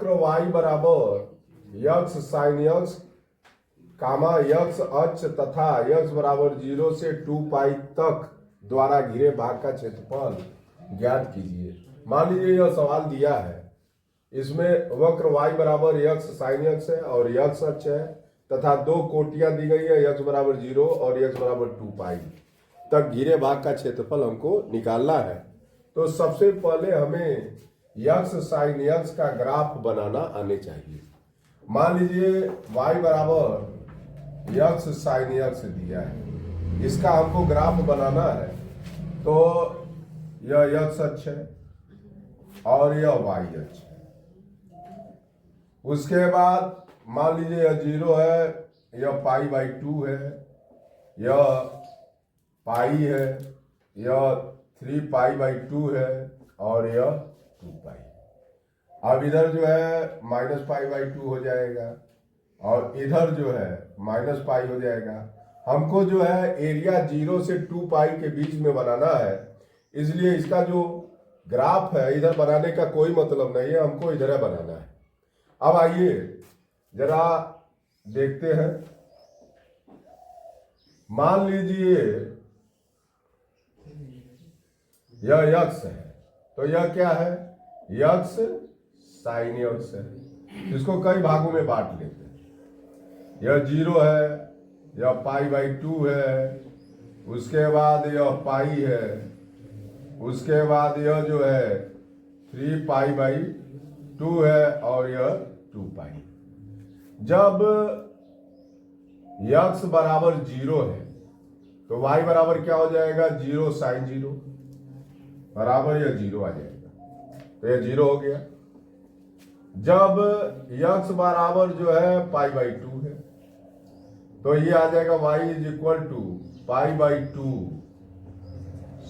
वक्र y बराबर x sign x कामा x अक्ष तथा यक्स बराबर 0 से 2 पाई तक द्वारा घिरे भाग का क्षेत्रफल ज्ञात कीजिए। मान लीजिए यह सवाल दिया है, इसमें वक्र y बराबर यक्स साइन यक्स है और यक्स अक्ष है तथा दो कोटियां दी गई है, यक्स बराबर 0 और यक्स बराबर 2 पाई तक घिरे भाग का क्षेत्रफल हमको निकालना है। तो सबसे पहले हमें यक्स साइन यक्स का ग्राफ बनाना आने चाहिए। मान लीजिए y बराबर यक्स साइन यक्स दिया है, इसका हमको ग्राफ बनाना है। तो यह यक्स अक्ष है और यह y अक्ष है। उसके बाद मान लीजिए यह 0 है, यह पाई बाई 2 है, यह पाई है, यह 3 पाई बाई 2 है और यह 2 पाई। अब इधर जो है माइनस पाई बाई 2 हो जाएगा और इधर जो है माइनस पाई हो जाएगा। हमको जो है एरिया 0 से 2 पाई के बीच में बनाना है, इसलिए इसका जो ग्राफ है इधर बनाने का कोई मतलब नहीं है, हमको इधर बनाना है। अब आइए जरा देखते हैं। मान लीजिए यह यक्स है, तो यह क्या है, यक्स साइन यक्स है। इसको कई भागों में बांट लेते हैं। यह 0 है, यह पाई बाई 2 है, उसके बाद यह पाई है, उसके बाद यह जो है 3 पाई बाई 2 है और यह 2 पाई। जब यक्स बराबर 0 है तो y बराबर क्या हो जाएगा, 0 साइन 0 बराबर यह 0 आ जाएगा, तो यह 0 हो गया। जब यक्स बराबर जो है पाई बाई 2 है तो ये आ जाएगा y is equal to pi by 2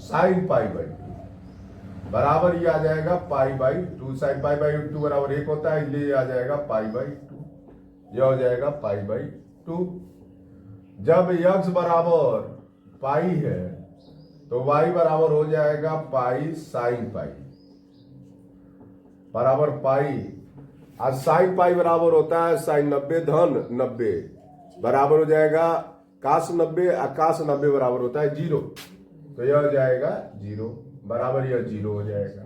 sine pi by 2 बराबर ये आ जाएगा pi by 2। Sine pi by 2 बराबर 1 होता है, इसलिए आ जाएगा पाई बाई 2, यह हो जाएगा पाई बाई 2। जब यक्स बराबर पाई है तो y बराबर हो जाएगा पाई साइन पाई बराबर पाई। आज साइन पाई बराबर होता है साइन 90 धन 90 बराबर हो जाएगा काश 90, आकाश 90 बराबर होता है 0, तो यह हो जाएगा 0 बराबर यह 0 हो जाएगा।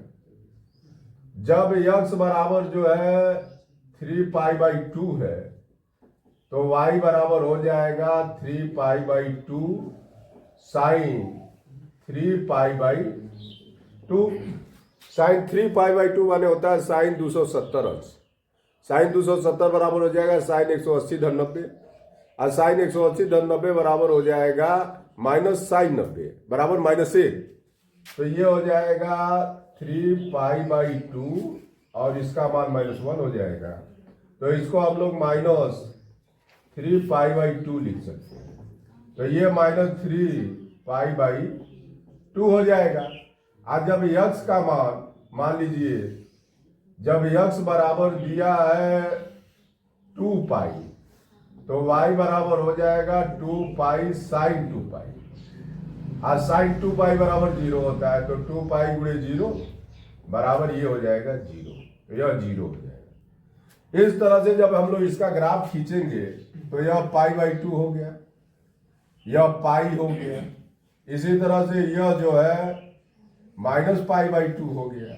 जब यक्स बराबर जो है 3 पाई बाई 2 है तो y बराबर हो जाएगा 3 pi by 2 sine 3 pi by 2। Sine 3 pi by 2 माने होता है साइन 270 अंश। साइन 270 बराबर हो जाएगा साइन 180 धन 90 और साइन 180 धन 90 बराबर हो जाएगा माइनस साइन 90 बराबर -1, तो ये हो जाएगा 3 पाई बाई 2 और इसका मान -1 हो जाएगा। तो इसको हम लोग -3 पाई बाई 2 लिख सकते हैं, तो ये -3 पाई बाई 2 हो जाएगा। आज जब यक्स का मान लीजिए जब यक्स बराबर दिया है 2 पाई तो y बराबर हो जाएगा 2 पाई साइन 2 पाई। आज साइन 2 पाई बराबर 0 होता है, तो 2 पाई गुणे 0 बराबर ये हो जाएगा 0, यह 0 हो जाएगा। इस तरह से जब हम लोग इसका ग्राफ खींचेंगे तो यह पाई बाई 2 हो गया, यह पाई हो गया। इसी तरह से यह जो है माइनस पाई बाई 2 हो गया,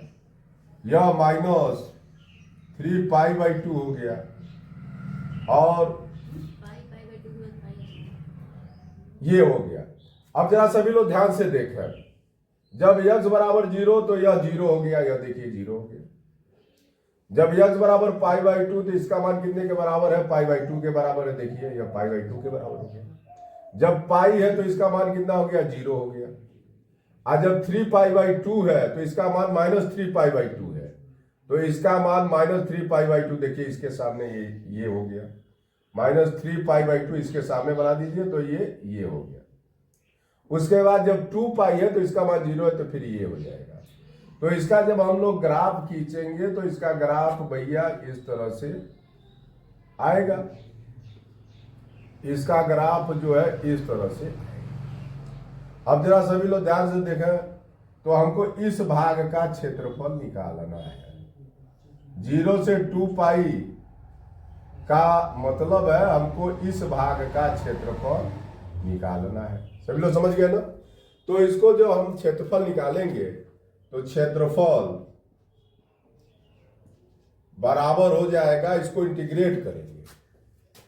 यह -3 पाई बाई 2 हो गया और ये हो गया। अब जरा सभी लोग ध्यान से देखें, जब यक्स बराबर 0 तो यह 0 हो गया, यह देखिए 0 हो गया। जब यक्स बराबर पाई बाई 2 तो इसका मान कितने के बराबर है, पाई बाई 2 के बराबर है, देखिए यह पाई बाई 2 के बराबर हो गया। जब पाई है तो इसका मान कितना हो गया, 0 हो गया। आज जब 3 पाई बाई 2 है तो इसका मान -3 पाई बाई 2 है, तो इसका मान -3 पाई बाई 2, देखिए इसके सामने ये हो गया, -3 पाई बाई 2 इसके सामने बना दीजिए तो ये हो गया। उसके बाद जब 2 पाई है तो इसका मान 0 है, तो फिर ये हो जाएगा। तो इसका जब हम लोग ग्राफ खींचेंगे तो इसका ग्राफ भैया इस तरह से आएगा, इसका ग्राफ जो है इस तरह से आएगा। अब जरा सभी लोग ध्यान से देखें, तो हमको इस भाग का क्षेत्रफल निकालना है। 0 से 2 पाई का मतलब है हमको इस भाग का क्षेत्रफल निकालना है। सभी लोग समझ गए ना? तो इसको जो हम क्षेत्रफल निकालेंगे तो क्षेत्रफल बराबर हो जाएगा, इसको इंटीग्रेट करेंगे।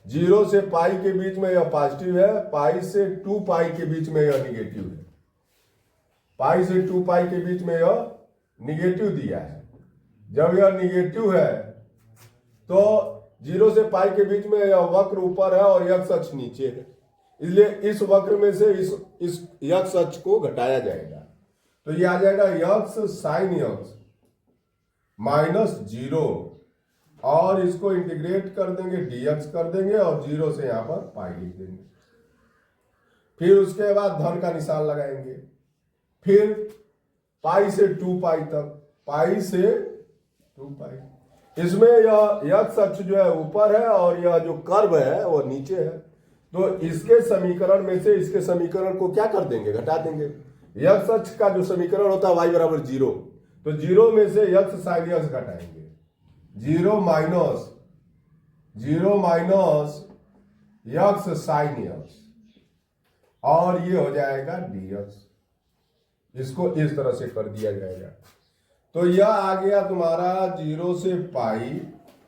0 से पाई के बीच में यह पॉजिटिव है, पाई से 2 पाई के बीच में यह निगेटिव है, पाई से 2 पाई के बीच में यह निगेटिव दिया है। जब यह निगेटिव है तो 0 से पाई के बीच में यह वक्र ऊपर है और x अक्ष नीचे है, इसलिए इस वक्र में से इस x अक्ष को घटाया जाएगा। तो ये आ जाएगा x sin x माइनस 0, और इसको इंटीग्रेट कर देंगे, dx कर देंगे और 0 से यहां पर पाई लिख देंगे। फिर उसके बाद धन का निशान लगाएंगे, फिर पाई से 2 पाई तक, पाई से 2 पाई। इसमें यह x अक्ष जो है ऊपर है और यह जो कर्व है वो नीचे है, तो इसके समीकरण में से इसके समीकरण को क्या कर देंगे, घटा देंगे। x अक्ष का जो समीकरण होता है y बराबर 0, तो 0 में से x sin x घटाएंगे, 0 माइनस x sin x, और ये हो जाएगा dx। इसको इस तरह से कर दिया जाएगा। तो यह आ गया तुम्हारा 0 से पाई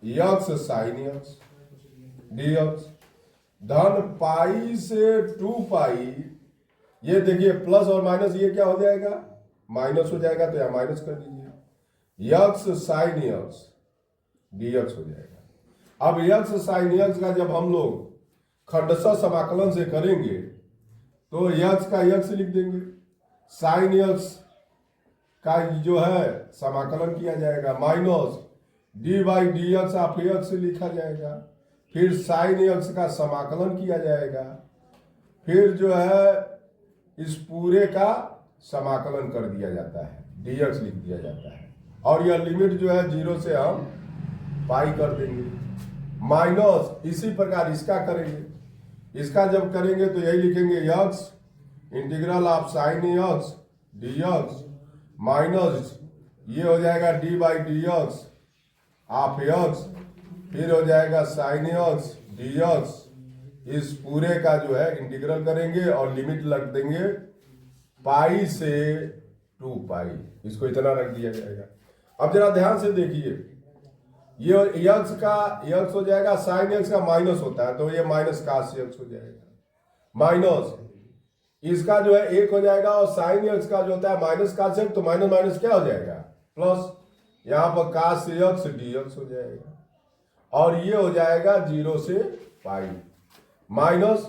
x sin x dx, धन पाई से 2 पाई, ये देखिए प्लस और माइनस ये क्या हो जाएगा, माइनस हो जाएगा, तो यहां माइनस कर दीजिए, x sin x dx हो जाएगा। अब x sin x का जब हम लोग खंडशः समाकलन से करेंगे तो x का x लिख देंगे, sin x का जो है समाकलन किया जाएगा, minus D by D x of x लिखा जाएगा, फिर sin x का समाकलन किया जाएगा, फिर जो है इस पूरे का समाकलन कर दिया जाता है, dx लिख दिया जाता है, और यह लिमिट जो है 0 से हम पाई कर देंगे, माइनस इसी प्रकार इसका करेंगे। इसका जब करेंगे तो यही लिखेंगे x integral of sin x dx minus ये हो जाएगा D by D x of x, फिर हो जाएगा sin x dx, इस पूरे का जो है इंटीग्रल करेंगे और लिमिट रख देंगे पाई से 2 पाई, इसको इतना रख दिया जाएगा। अब जरा ध्यान से देखिए, ये x हो जाएगा, sin x का माइनस होता है तो ये माइनस cos x हो जाएगा, माइनस इसका जो है 1 हो जाएगा, और sin x का जो होता है माइनस cos x, तो माइनस माइनस क्या हो जाएगा, प्लस, यहाँ पर cos x dx हो जाएगा, और ये हो जाएगा 0 से पाई, माइनस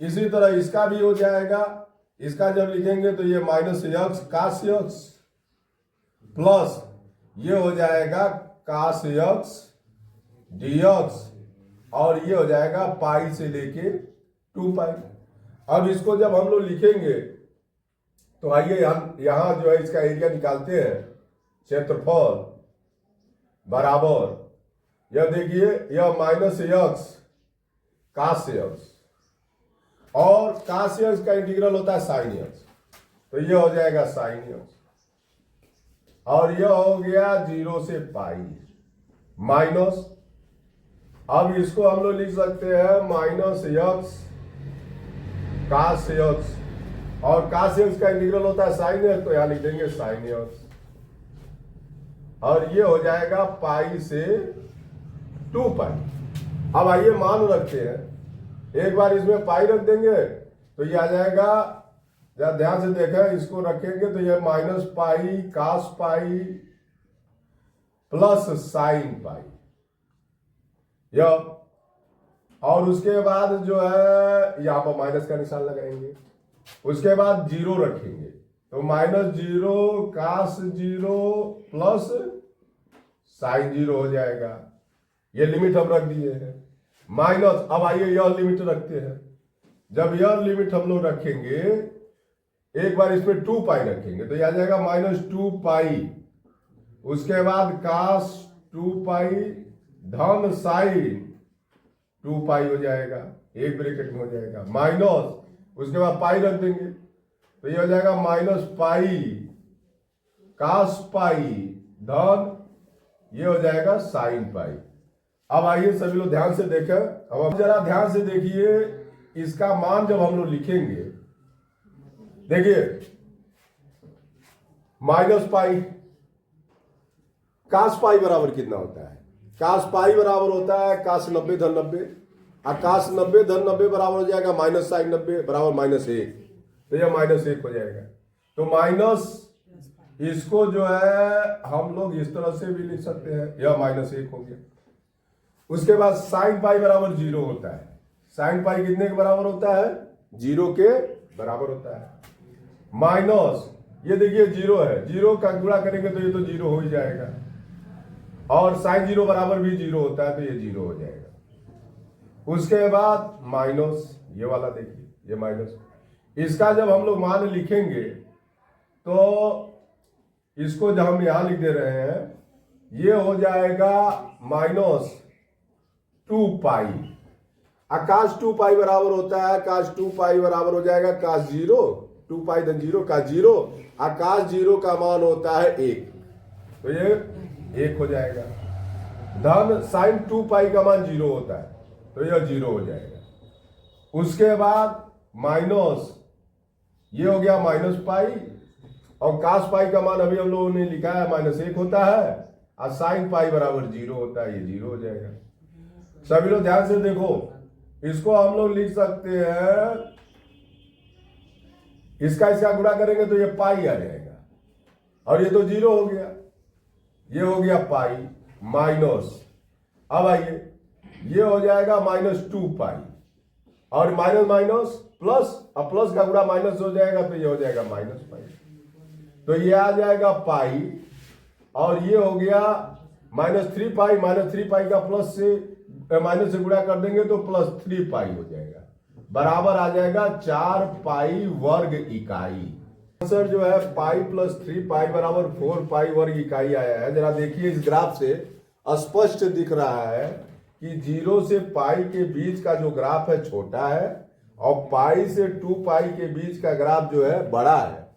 इसी तरह इसका भी हो जाएगा। इसका जब लिखेंगे तो ये minus x cos x plus ये हो जाएगा cos x dx, और ये हो जाएगा पाई से लेके 2 पाई। अब इसको जब हम लोग लिखेंगे तो आइए यहां जो है इसका एरिया निकालते हैं, क्षेत्रफल बराबर, यह देखिए यह माइनस x cos x, और cos x का इंटीग्रल होता है sin x, तो यह हो जाएगा sin x, और यह हो गया 0 से पाई, माइनस, अब इसको हम लोग लिख सकते हैं माइनस x cos x, और cos x का इंटीग्रल होता है sin x, तो यहां लिख देंगे sin x, और ये हो जाएगा पाई से 2 पाई। अब आइए मान रखते हैं, एक बार इसमें पाई रख देंगे तो ये आ जाएगा, जब ध्यान से देखें इसको रखेंगे तो ये minus pi cos pi plus sin पाई, यह, और उसके बाद जो है यहां पर माइनस का निशान लगाएंगे, उसके बाद 0 रखेंगे तो माइनस 0 cos 0 प्लस sin 0 हो जाएगा, ये लिमिट हम रख दिए हैं, माइनस, अब आइए यह लिमिट रखते हैं। जब यह लिमिट हम लोग रखेंगे, एक बार इसमें 2 पाई रखेंगे तो यह आ जाएगा माइनस 2 पाई, उसके बाद cos 2 पाई धन sin 2 पाई हो जाएगा, एक ब्रैकेट में हो जाएगा, माइनस उसके बाद पाई रख देंगे तो ये हो जाएगा माइनस पाई cos पाई धन ये हो जाएगा साइन पाई। अब आइए सभी लोग ध्यान से देखें, अब जरा ध्यान से देखिए, इसका मान जब हम लोग लिखेंगे, देखिए माइनस पाई, कास पाई बराबर कितना होता है? कास पाई बराबर होता है कास 90 धन 90, और कास 90 धन 90 बराबर हो जाएगा माइनस साइन 90 बराबर -1, तो यह -1 हो जाएगा। तो माइनस इसको जो है हम लोग इस तरह से भी लिख सकते हैं, यह -1 हो गया। उसके बाद साइन पाई बराबर 0 होता है। साइन पाई कितने के बराबर होता है? 0 के बराबर होता है। माइनस ये देखिए 0 है, 0 का गुणा करेंगे तो ये तो 0 हो ही जाएगा, और साइन 0 बराबर भी 0 होता है, तो ये 0 हो जाएगा। उसके बाद माइनस ये वाला देखिए, ये माइनस, इसका जब हम लोग मान लिखेंगे तो इसको जब हम यहां लिख दे रहे हैं, ये हो जाएगा -2 पाई। आकाश 2 पाई बराबर होता है, काश 2 पाई बराबर हो जाएगा काश 0, 2 पाई धन 0 का 0, आकाश 0 का मान होता है 1, तो ये 1 हो जाएगा। धन साइन 2 पाई का मान 0 होता है, तो यह 0 हो जाएगा। उसके बाद माइनस ये हो गया -पाई, और कास पाई का मान अभी हम लोगों ने लिखा है -1 होता है, और साइन पाई बराबर 0 होता है, ये 0 हो जाएगा। सभी लोग ध्यान से देखो, इसको हम लोग लिख सकते हैं, इसका गुणा करेंगे तो ये पाई आ जाएगा, और ये तो 0 हो गया, ये हो गया पाई माइनस। अब आइए ये हो जाएगा -2 पाई, और माइनस माइनस प्लस, अब प्लस का गुणा माइनस हो जाएगा, तो ये हो जाएगा -पाई, तो ये आ जाएगा पाई, और ये हो गया -3 पाई, -3 पाई का प्लस से माइनस से गुणा कर देंगे तो +3 पाई हो जाएगा, बराबर आ जाएगा 4 पाई वर्ग इकाई। आंसर जो है पाई +3 पाई बराबर 4 पाई वर्ग इकाई आया है। जरा देखिए इस ग्राफ से स्पष्ट दिख रहा है कि 0 से पाई के बीच का जो ग्राफ है छोटा है, और पाई से 2 पाई के बीच का ग्राफ जो है बड़ा है।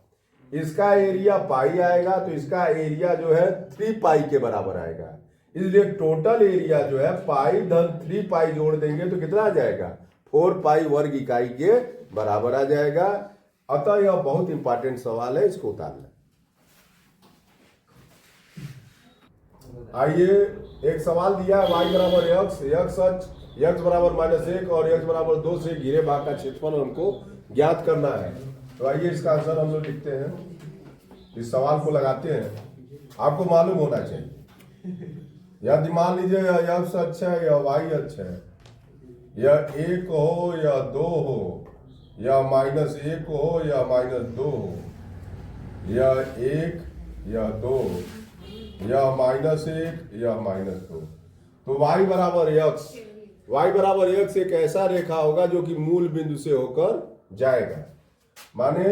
इसका एरिया पाई आएगा, तो इसका एरिया जो है 3 पाई के बराबर आएगा, इसलिए टोटल एरिया जो है पाई धन 3 पाई जोड़ देंगे तो कितना आ जाएगा? 4 पाई वर्ग इकाई के बराबर आ जाएगा। अतः यह बहुत इंपॉर्टेंट सवाल है, इसको उतारना। आइए एक सवाल दिया है, y बराबर x बराबर -1 और x बराबर 2 से घिरे भाग का क्षेत्रफल हमको ज्ञात करना है। तो आइए इसका आंसर हम लोग लिखते हैं, इस सवाल को लगाते हैं। आपको मालूम होना चाहिए, यदि मान लीजिए x अच्छा है या y अच्छा है, या 1 हो या 2 हो, या -1 हो या -2 हो, या 1 या 2 या -1 या -2, तो y बराबर x एक ऐसा रेखा होगा जो कि मूल बिंदु से होकर जाएगा। माने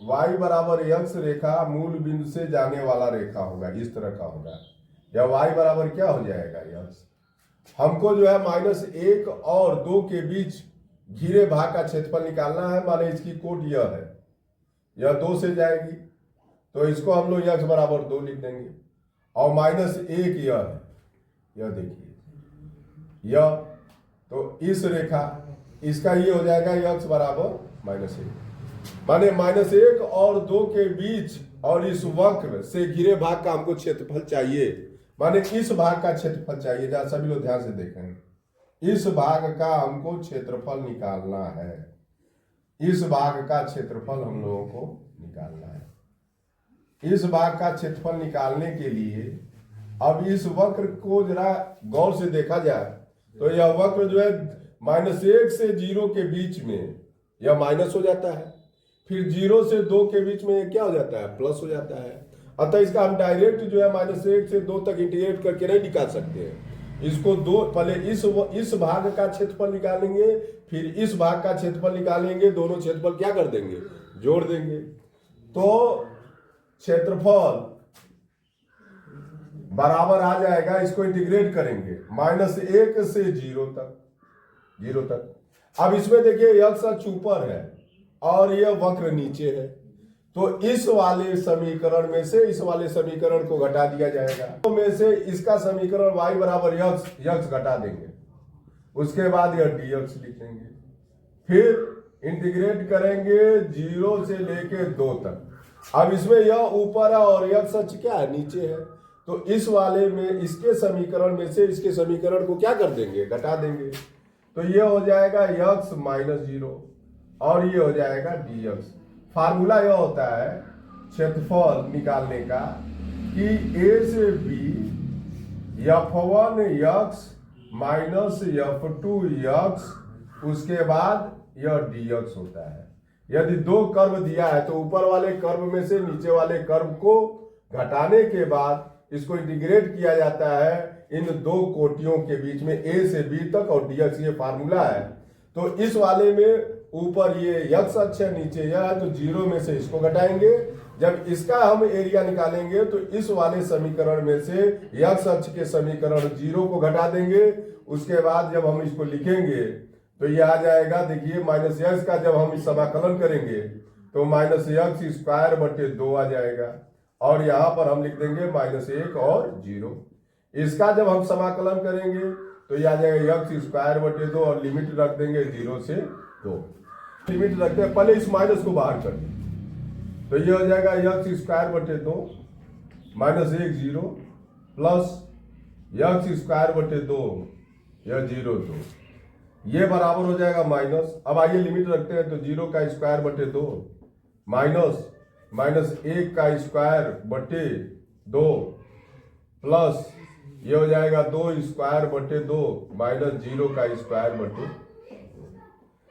y बराबर x रेखा मूल बिंदु से जाने वाला रेखा होगा, इस तरह का होगा। या y बराबर क्या हो जाएगा? x। हमको जो है -1 और 2 के बीच घिरे भाग का क्षेत्रफल निकालना है। माने इसकी कोट यह है, यह 2 से जाएगी, तो इसको हम लोग x बराबर 2 लिख देंगे, और -1 यह है, यह देखिए यह, तो इस रेखा इसका ये हो जाएगा x बराबर -1। माने -1 और 2 के बीच और इस वक्र से घिरे भाग का हमको क्षेत्रफल चाहिए। माने इस भाग का क्षेत्रफल चाहिए, जहां सभी लोग ध्यान से देखेंगे, इस भाग का हमको क्षेत्रफल निकालना है, इस भाग का क्षेत्रफल हम लोगों को निकालना है। इस भाग का क्षेत्रफल निकालने के लिए अब इस वक्र को जरा गौर से देखा जाए, तो यह वक्र जो है -1 से 0 के बीच में यह माइनस हो जाता है, फिर 0 से 2 के बीच में क्या हो जाता है? प्लस हो जाता है। अतः इसका हम डायरेक्ट जो है -1 से 2 तक इंटीग्रेट करके नहीं निकाल सकते हैं। इसको पहले इस भाग का क्षेत्रफल निकालेंगे, फिर इस भाग का क्षेत्रफल निकालेंगे, दोनों क्षेत्रफल क्या कर देंगे? जोड़ देंगे, तो क्षेत्रफल बराबर आ जाएगा, इसको इंटीग्रेट करेंगे -1 से 0 तक। अब इसमें देखिए x अक्ष ऊपर है और यह वक्र नीचे है, तो इस वाले समीकरण में से इस वाले समीकरण को घटा दिया जाएगा। तो में से इसका समीकरण y बराबर यक्स घटा देंगे, उसके बाद यह dx लिखेंगे, फिर इंटीग्रेट करेंगे 0 से लेके 2 तक। अब इसमें यह ऊपर है और यक्स अक्ष क्या है, नीचे है। तो इस वाले में इसके समीकरण में से इसके समीकरण को क्या कर देंगे, घटा देंगे। तो ये हो जाएगा यक्स माइनस 0 और ये हो जाएगा dx। फार्मूला यह होता है क्षेत्रफल निकालने का कि a से b f1 x minus f2 x, उसके बाद यह dx होता है। यदि 2 कर्व दिया है तो ऊपर वाले कर्व में से नीचे वाले कर्व को घटाने के बाद इसको इंटीग्रेट किया जाता है इन 2 कोटियों के बीच में a से b तक, और dx ये फार्मूला है। तो इस वाले में ऊपर ये यक्स अक्ष है, नीचे यह है, तो 0 में से इसको घटाएंगे। जब इसका हम एरिया निकालेंगे तो इस वाले समीकरण में से यक्स अक्ष के समीकरण 0 को घटा देंगे। उसके बाद जब हम इसको लिखेंगे तो ये आ जाएगा, देखिए माइनस यक्स का जब हम समाकलन करेंगे तो माइनस यक्स स्क्वायर बटे 2 आ जाएगा, और यहाँ पर हम लिख देंगे -1 और 0। इसका जब हम समाकलन करेंगे तो ये आ जाएगा यक्स स्क्वायर बटे 2 और लिमिट रख देंगे 0 से 2। लिमिट रखते हैं, पहले इस माइनस को बाहर कर दें तो ये हो जाएगा यक्स स्क्वायर बटे 2 -1 0 प्लस यक्स स्क्वायर बटे 2 यह 0 2, ये बराबर हो जाएगा माइनस। अब आइए लिमिट रखते हैं तो 0 का स्क्वायर बटे 2 माइनस 1 का स्क्वायर बटे 2 प्लस ये हो जाएगा 2 स्क्वायर बटे 2 माइनस 0 का स्क्वायर बटे,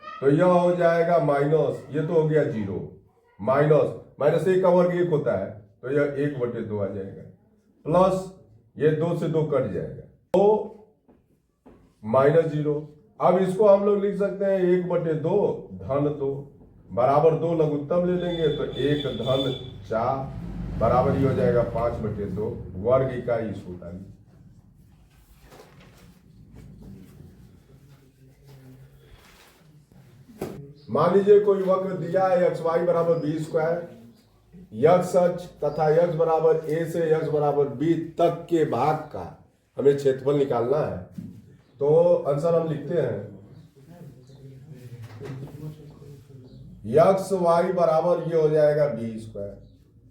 तो यह हो जाएगा माइनस, ये तो हो गया 0, माइनस 1 का वर्ग 1 होता है तो यह 1 बटे 2 आ जाएगा, प्लस ये 2 से 2 कट जाएगा तो -0। अब इसको हम लोग लिख सकते हैं 1 बटे 2 धन 2 बराबर 2 लघुत्तम ले लेंगे तो 1 धन 4 बराबर ही हो जाएगा 5 बटे 2 वर्ग इकाई होता है। मान लीजिए कोई वक्र दिया है एक्स वाई बराबर बी स्क्वायर, यक्स अक्ष तथा यक्स बराबर ए से यक्स बराबर बी तक के भाग का हमें क्षेत्रफल निकालना है। तो आंसर हम लिखते हैं यक्स वाई बराबर ये हो जाएगा बी स्क्वायर,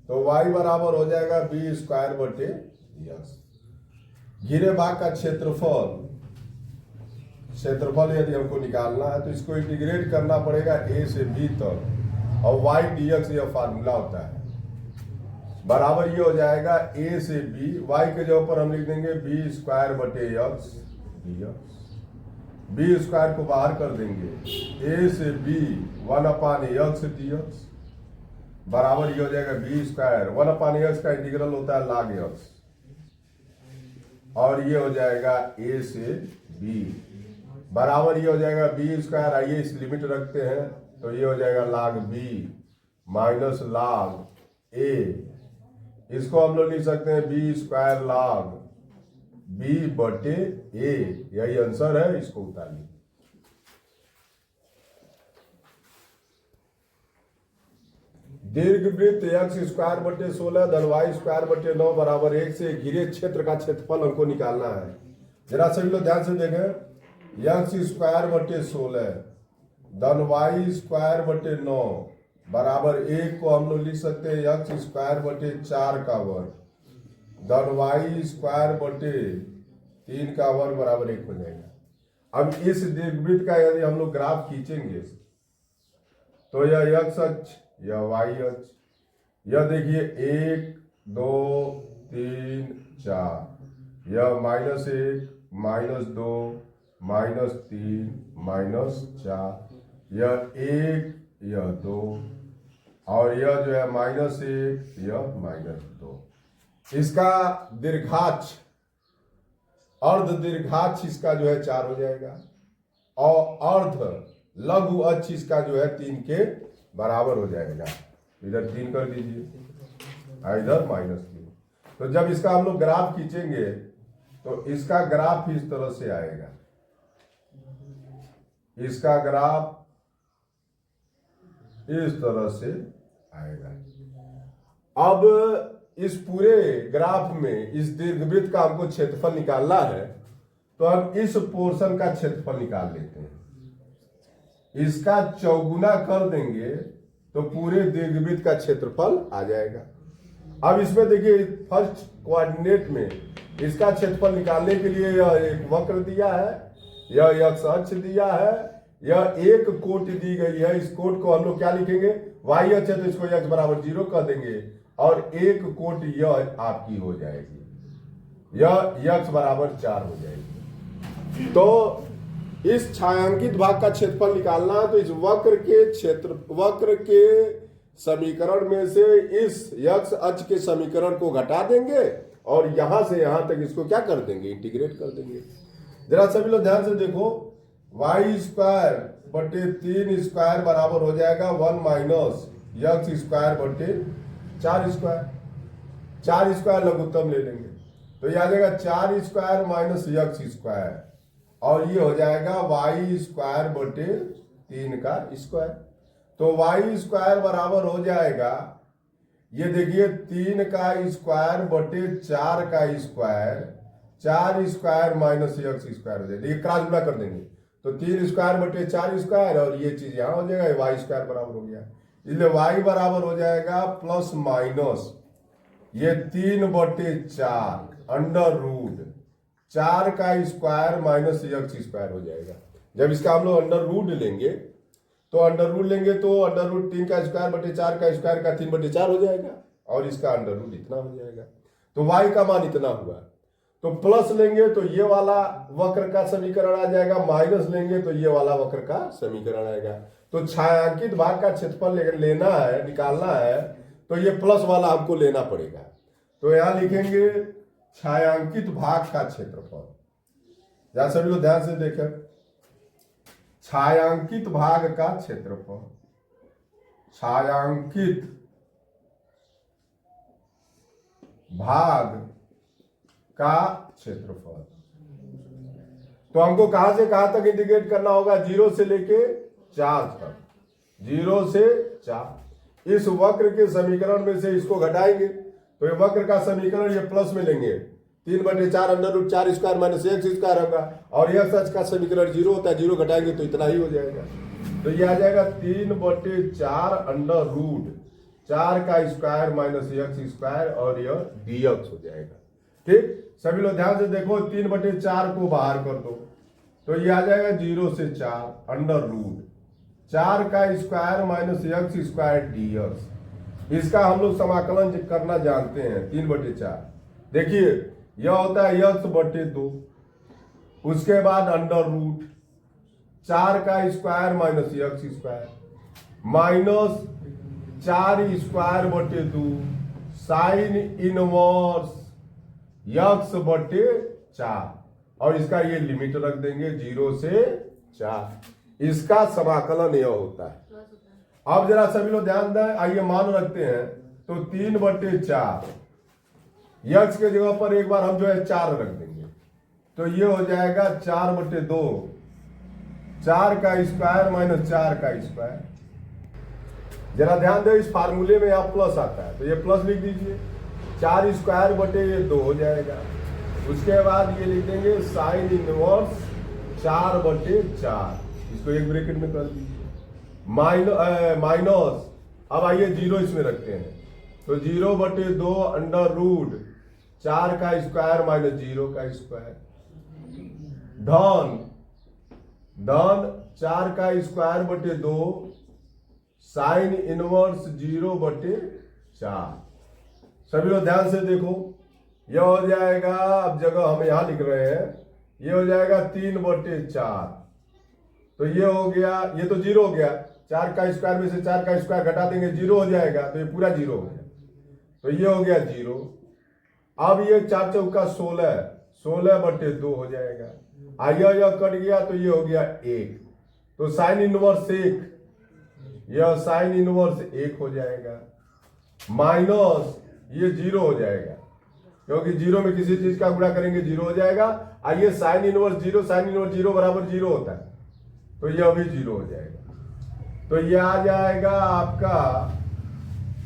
तो वाई बराबर हो जाएगा बी स्क्वायर बटे यक्स। घिरे भाग का क्षेत्रफल यदि हमको निकालना है तो इसको इंटीग्रेट करना पड़ेगा a से b तक, और y dx यह फार्मूला होता है। बराबर ये हो जाएगा a से b, y के जगह पर हम लिख देंगे b स्क्वायर बटे x dx, b स्क्वायर को बाहर कर देंगे, a से b 1/x dx बराबर ये हो जाएगा b स्क्वायर 1/x का इंटीग्रल होता है log x, और ये हो जाएगा a से b बराबर ये हो जाएगा बी स्क्वायर। आइए इस लिमिट रखते हैं तो ये हो जाएगा log b minus log a, इसको हम लोग लिख सकते हैं बी स्क्वायर log b बटे a, यही आंसर है, इसको उतारिए। दीर्घवृत्त एक्स स्क्वायर बटे 16 धन वाई स्क्वायर बटे 9 बराबर 1 से घिरे क्षेत्र का क्षेत्रफल हमको निकालना है। जरा सभी लोग ध्यान से देखें, यक्स स्क्वायर बटे 16 धन वाई स्क्वायर बटे 9 बराबर 1 को हम लोग लिख सकते हैं यक्स स्क्वायर बटे 4 का वर्ग धन वाई स्क्वायर बटे 3 का वर्ग बराबर 1 हो जाएगा। अब इस दीर्घवृत्त का यदि हम लोग ग्राफ खींचेंगे तो यह यक्स अक्ष, यह वाई अक्ष, यह देखिए 1 2 3 4, यह -1 -2 -3 -4, यह 1 यह 2, और यह जो है -1 यह -2। इसका दीर्घाक्ष अर्ध दीर्घाक्ष इसका जो है 4 हो जाएगा, और अर्ध लघु अक्ष इसका जो है 3 के बराबर हो जाएगा। इधर 3 कर दीजिए, इधर -3। तो जब इसका हम लोग ग्राफ खींचेंगे तो इसका ग्राफ इस तरह से आएगा, इसका ग्राफ इस तरह से आएगा। अब इस पूरे ग्राफ में इस दीर्घवृत्त का हमको क्षेत्रफल निकालना है, तो अब इस पोर्शन का क्षेत्रफल निकाल लेते हैं। इसका चौगुना कर देंगे तो पूरे दीर्घवृत्त का क्षेत्रफल आ जाएगा। अब इसमें देखिए फर्स्ट कोऑर्डिनेट में इसका क्षेत्रफल निकालने के लिए यह एक वक्र दिया है, यह एक्स अक्ष दिया है, यह एक कोट दी गई है। इस कोट को हम लोग क्या लिखेंगे, वाई अक्ष है तो इसको x बराबर 0 कर देंगे और एक कोट यह आपकी हो जाएगी, यह x बराबर 4 हो जाएगी। तो इस छायांकित भाग का क्षेत्रफल निकालना है, तो इस वक्र के समीकरण में से इस x अक्ष के समीकरण को घटा देंगे और यहां से यहां तक इसको क्या कर देंगे, इंटीग्रेट कर देंगे। जरा सभी लोग ध्यान से देखो, वाई स्क्वायर बटे 3 स्क्वायर बराबर हो जाएगा 1 माइनस x स्क्वायर बटे 4 स्क्वायर। 4 स्क्वायर लघुत्तम ले लेंगे तो ये आ जाएगा 4 स्क्वायर माइनस x स्क्वायर और ये हो जाएगा वाई स्क्वायर बटे 3 का स्क्वायर। तो वाई स्क्वायर बराबर हो जाएगा, ये देखिए 3 का स्क्वायर बटे 4 का square, 4 square minus x square हो जाएगा। ये क्रॉस गुणा कर देंगे तो 3 स्क्वायर बटे 4 स्क्वायर और ये चीज यहां हो जाएगा, वाई स्क्वायर बराबर हो गया। इसलिए वाई बराबर हो जाएगा प्लस माइनस ये 3 बटे 4 अंडर रूट 4 का स्क्वायर माइनस x स्क्वायर हो जाएगा। जब इसका हम लोग अंडर रूट लेंगे तो अंडर रूट लेंगे तो अंडर रूट 3 का स्क्वायर बटे 4 का स्क्वायर का 3 बटे 4 हो जाएगा और इसका अंडर रूट इतना हो जाएगा। तो y का मान इतना हुआ। तो प्लस लेंगे तो ये वाला वक्र का समीकरण आ जाएगा, माइनस लेंगे तो ये वाला वक्र का समीकरण आएगा। तो छायांकित भाग का क्षेत्रफल लेना है, निकालना है, तो ये प्लस वाला हमको लेना पड़ेगा। तो यहां लिखेंगे छायांकित भाग का क्षेत्रफल। जहां सभी लोग ध्यान से देखें, छायांकित भाग का क्षेत्रफल, छायांकित भाग का क्षेत्रफल। तो हमको कहां से कहां तक इंटीग्रेट करना होगा, 0 से लेके 4 तक, 0 से 4। इस वक्र के समीकरण में से इसको घटाएंगे तो ये वक्र का समीकरण ये प्लस में लेंगे, 3 बटे 4 under root 4 square minus x square होगा और यह सच का समीकरण 0 होता है, 0 घटाएंगे तो इतना ही हो जाएगा। तो ये आ जाएगा 3 बटे 4 अंडर रूट 4 का स्क्वायर माइनस x स्क्वायर और यह dx हो जाएगा। ठीक, सभी लोग ध्यान से देखो, 3 बटे 4 को बाहर कर दो तो ये आ जाएगा 0 से 4 अंडर रूट 4 का square minus x square dx। इसका हम लोग समाकलन करना जानते हैं, 3 बटे 4। देखिए यह होता है x बटे 2, उसके बाद अंडर रूट 4 का square minus x square minus 4 square बटे 2 साइन इनवर्स x बटे 4 और इसका ये लिमिट रख देंगे 0 से 4। इसका समाकलन यह होता है। अब जरा सभी लोग ध्यान दें, आइए मान रखते हैं तो 3 बटे 4 x के जगह पर एक बार हम जो है 4 रख देंगे तो ये हो जाएगा 4 बटे 2 4 का स्क्वायर माइनस 4 का स्क्वायर। जरा ध्यान दें, इस फार्मूले में यहाँ प्लस आता है तो ये प्लस लिख दीजिए, 4 स्क्वायर बटे ये 2 हो जाएगा। उसके बाद ये लिख देंगे साइन इनवर्स 4 बटे 4, इसको एक ब्रैकेट में कर दीजिए, माइनस अब आइए 0 इसमें रखते हैं तो 0 बटे 2 अंडर रूट 4 का स्क्वायर माइनस 0 का स्क्वायर धन 4 का स्क्वायर बटे 2 साइन इनवर्स 0 बटे 4। सभी लोग ध्यान से देखो, यह हो जाएगा, अब जगह हम यहां लिख रहे हैं, यह हो जाएगा 3 बटे 4। तो ये हो गया, ये तो 0 हो गया, 4 का स्क्वायर में से 4 का स्क्वायर घटा देंगे 0 हो जाएगा तो ये पूरा 0 हो गया। तो ये हो गया 0। अब ये 4 चौका 16 बटे 2 हो जाएगा। यह कट गया तो ये हो गया 1। तो साइन इनवर्स 1, यह साइन इनवर्स 1 हो जाएगा माइनस ये 0 हो जाएगा क्योंकि 0 में किसी चीज का गुणा करेंगे 0 हो जाएगा। आइए साइन इनवर्स 0, साइन इनवर्स 0 बराबर 0 होता है तो यह भी 0 हो जाएगा। तो यह आ जाएगा आपका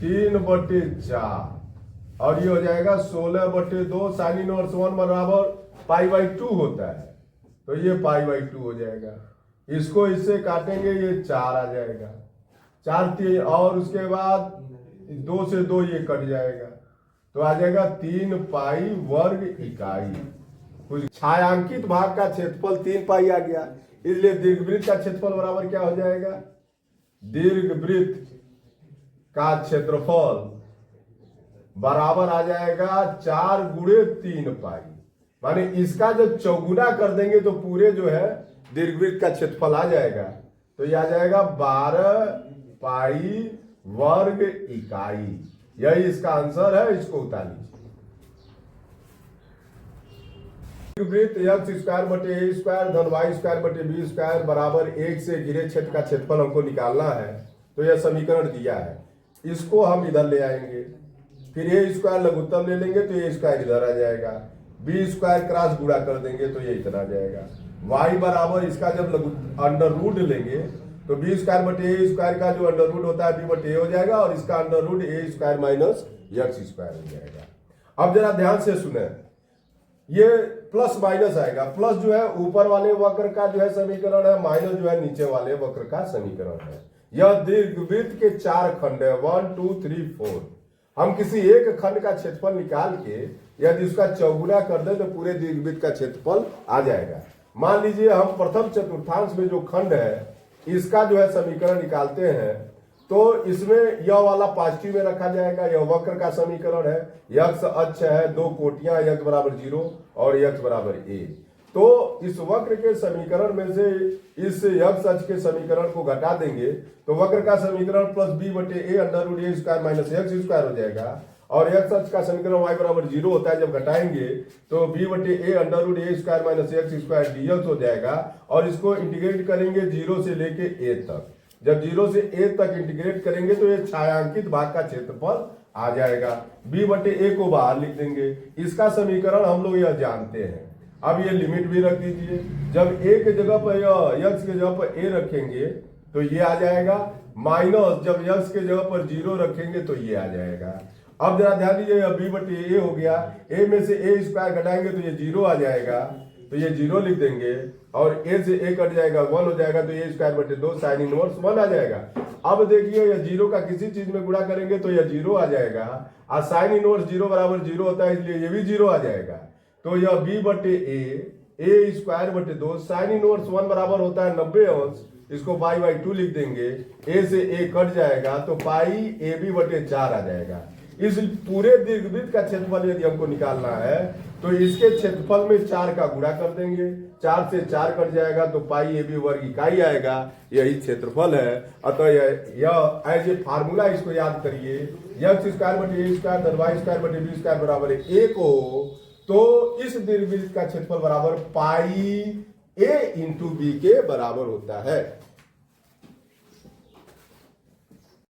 3/4 और ये हो जाएगा 16/2 साइन इनवर्स 1 बराबर π/2 होता है, तो ये π/2 हो जाएगा। इसको इससे काटेंगे ये 4 आ जाएगा, 4 और उसके बाद 2 से 2 ये कट जाएगा, तो आ जाएगा 3 पाई वर्ग इकाई। कुछ छायांकित भाग का क्षेत्रफल 3 पाई आ गया, इसलिए दीर्घवृत्त का क्षेत्रफल बराबर क्या हो जाएगा, दीर्घवृत्त का क्षेत्रफल बराबर आ जाएगा 4 गुणे 3 पाई। माने इसका जब चौगुना कर देंगे तो पूरे जो है दीर्घवृत्त का क्षेत्रफल आ जाएगा, तो ये आ जाएगा 12 पाई वर्ग इकाई। यही इसका आंसर है, इसको उतार लीजिए। वृत्त x² धन y² बराबर 1 से घिरे क्षेत्र का क्षेत्रफल हमको निकालना है, तो यह समीकरण दिया है, इसको हम इधर ले आएंगे, फिर a² लघुत्तम ले लेंगे तो a² इधर आ जाएगा, b² क्रॉस गुणा कर देंगे तो ये इतना आ जाएगा। y बराबर इसका जब अंडर रूट लेंगे तो b² का जो अंडर रूट होता है b/a हो जाएगा, और इसका under root a² minus x² हो जाएगा। अब जरा ध्यान से सुने, ये प्लस माइनस आएगा, प्लस जो है ऊपर वाले वक्र का जो है समीकरण है, माइनस जो है नीचे वाले वक्र का समीकरण है। यह दीर्घवृत्त के 4 खंड है, 1 2 3 4। हम किसी एक खंड का क्षेत्रफल निकाल के यदि उसका चौगुना कर दें तो पूरे दीर्घवृत्त का क्षेत्रफल आ जाएगा। मान लीजिए हम प्रथम चतुर्थांश में जो खंड है इसका जो है समीकरण निकालते हैं, तो इसमें यह वाला पॉजिटिव में रखा जाएगा, यह वक्र का समीकरण है, यक्स अक्ष है, 2 कोटियां, यक्स बराबर 0 और यक्स बराबर a। तो इस वक्र के समीकरण में से इस यक्स अक्ष के समीकरण को घटा देंगे तो वक्र का समीकरण plus b/a under root a² minus x² हो जाएगा, और x अक्ष का समीकरण y बराबर 0 होता है, जब घटाएंगे तो b/a under root a² minus x² dx हो जाएगा, और इसको इंटीग्रेट करेंगे 0 से लेके a तक। जब 0 से a तक इंटीग्रेट करेंगे तो ये छायांकित भाग का क्षेत्रफल आ जाएगा। b/a को बाहर लिख देंगे, इसका समीकरण हम लोग यह जानते हैं। अब ये लिमिट भी रख दीजिए, जब a के जगह पर x के जगह पर a रखेंगे तो ये आ जाएगा, माइनस जब x के जगह पर 0 रखेंगे तो ये आ जाएगा। अब जरा ध्यान दीजिए, b/a हो गया, a में से a² घटाएंगे तो ये 0 आ जाएगा, तो ये 0 लिख देंगे, और a से a कट जाएगा 1 हो जाएगा, तो a²/2 साइन इनवर्स 1 आ जाएगा। अब देखिए यह 0 का किसी चीज में गुणा करेंगे तो यह 0 आ जाएगा, और साइन इनवर्स 0 बराबर 0 होता है, इसलिए ये भी 0 आ जाएगा। तो यह b/a a²/2 साइन इनवर्स 1 बराबर होता है 90 अंश, इसको π/2 लिख देंगे, a से a कट जाएगा तो पाई ab/4 आ जाएगा। इस पूरे दीर्घवृत्त का क्षेत्रफल यदि हमको निकालना है तो इसके क्षेत्रफल में 4 का गुणा कर देंगे, 4 से 4 कट जाएगा तो पाई ab वर्ग इकाई आएगा, यही क्षेत्रफल है। अतः यह एज ए फार्मूला इसको याद करिए, x² धन y² बराबर 1 हो तो इस दीर्घवृत्त का क्षेत्रफल बराबर पाई a × b के बराबर होता है।